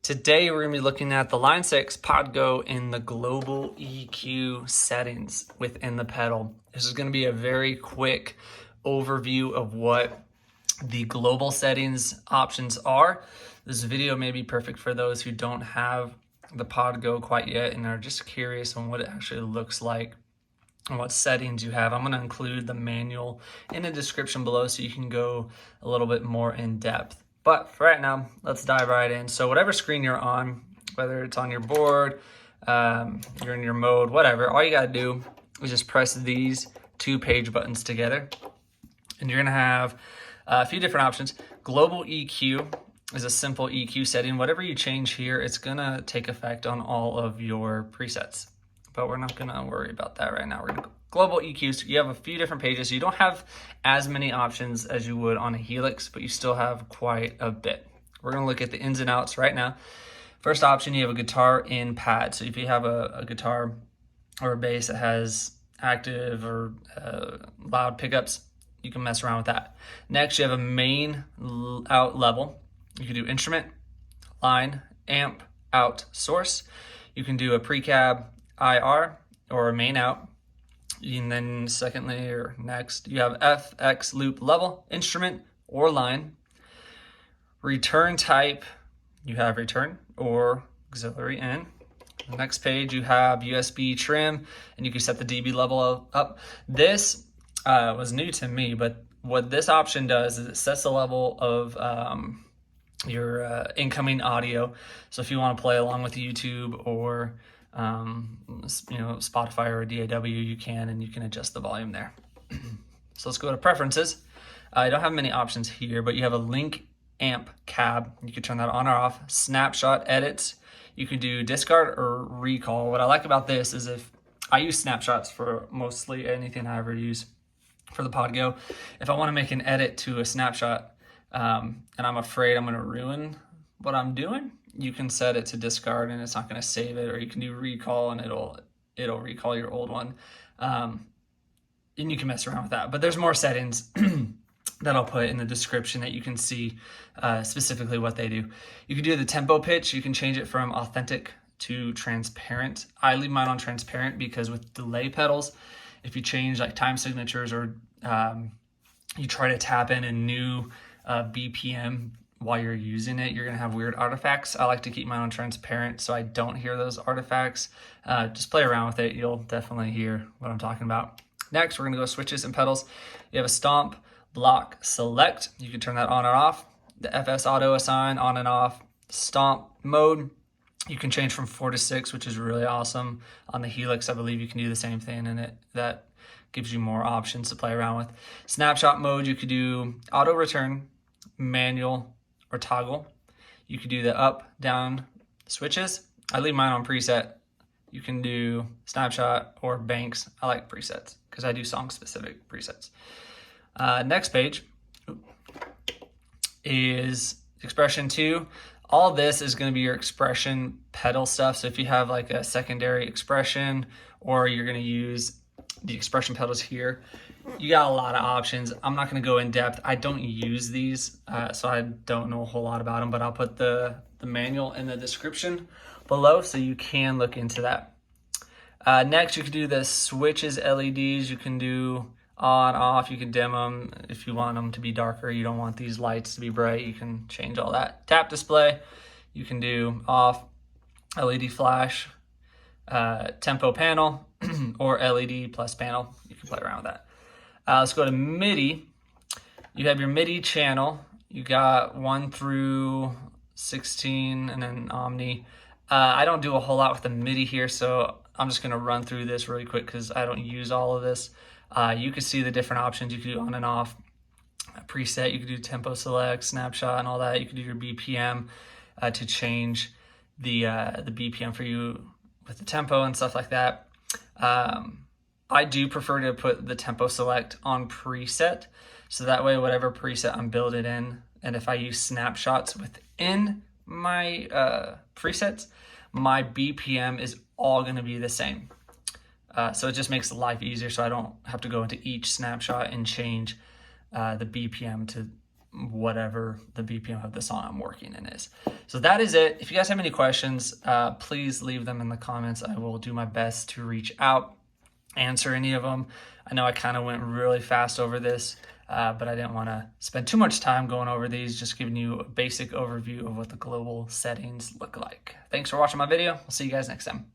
Today we're going to be looking at the Line 6 Podgo in the global EQ settings within the pedal. This is going to be a very quick overview of what the global settings options are. This video may be perfect for those who don't have the Podgo quite yet and are just curious on what it actually looks like and what settings you have. I'm going to include the manual in the description below so you can go a little bit more in depth. But for right now, let's dive right in. So whatever screen you're on, whether it's on your board, you're in your mode, whatever, all you gotta do is just press these two page buttons together. And you're gonna have a few different options. Global EQ is a simple EQ setting. Whatever you change here, it's gonna take effect on all of your presets. But we're not gonna worry about that right now. We're gonna go global EQs. You have a few different pages. You don't have as many options as you would on a Helix, but you still have quite a bit. We're gonna look at the ins and outs right now. First option, you have a guitar in pad. So if you have a guitar or a bass that has active or loud pickups, you can mess around with that. Next, you have a main out level. You can do instrument, line, amp, out, source. You can do a pre-cab, IR, or a main out. And then secondly, or next, you have FX loop level, instrument, or line. Return type, you have return or auxiliary in. The next page, you have USB trim, and you can set the dB level up. This was new to me, but what this option does is it sets the level of your incoming audio. So if you want to play along with YouTube or Spotify or DAW, you can, and you can adjust the volume there. So let's go to preferences. I don't have many options here, but you have a link amp cab. You can turn that on or off. Snapshot edits. You can do discard or recall. What I like about this is if I use snapshots for mostly anything I ever use for the Podgo. If I want to make an edit to a snapshot and I'm afraid I'm going to ruin what I'm doing, you can set it to discard and it's not going to save it, or you can do recall and it'll recall your old one. And you can mess around with that. But there's more settings that I'll put in the description that you can see specifically what they do. You can do the tempo pitch. You can change it from authentic to transparent. I leave mine on transparent because with delay pedals, if you change like time signatures or you try to tap in a new BPM while you're using it, you're gonna have weird artifacts. I like to keep mine on transparent so I don't hear those artifacts. Just play around with it. You'll definitely hear what I'm talking about. Next, we're gonna go switches and pedals. You have a stomp, block, select. You can turn that on or off. The FS auto assign, on and off. Stomp mode, you can change from 4 to 6, which is really awesome. On the Helix, I believe you can do the same thing, and that gives you more options to play around with. Snapshot mode, you could do auto return, manual, or toggle. You could do the up, down switches. I leave mine on preset. You can do snapshot or banks. I like presets because I do song specific presets. Next page is expression 2. All this is going to be your expression pedal stuff. So if you have like a secondary expression or you're going to use the expression pedals here, you got a lot of options. I'm not going to go in depth. I don't use these, so I don't know a whole lot about them, but I'll put the manual in the description below so you can look into that. Next, you can do the switches, LEDs. You can do on, off. You can dim them if you want them to be darker. You don't want these lights to be bright. You can change all that. Tap display. You can do off, LED flash, tempo panel, or LED plus panel. You can play around with that. Let's go to Midi. You have your Midi channel. You got 1 through 16 and then Omni. I don't do a whole lot with the Midi here, so I'm just gonna run through this really quick because I don't use all of this. You can see the different options. You can do on and off preset. You can do tempo select, snapshot, and all that. You can do your BPM to change the BPM for you with the tempo and stuff like that. I do prefer to put the tempo select on preset, so that way whatever preset I'm building in, and if I use snapshots within my presets, my BPM is all going to be the same. So it just makes life easier, so I don't have to go into each snapshot and change the BPM to whatever the BPM of the song I'm working in is. So that is it. If you guys have any questions, please leave them in the comments. I will do my best to reach out, answer any of them. I know I kind of went really fast over this, but I didn't want to spend too much time going over these, just giving you a basic overview of what the global settings look like. Thanks for watching my video. I'll see you guys next time.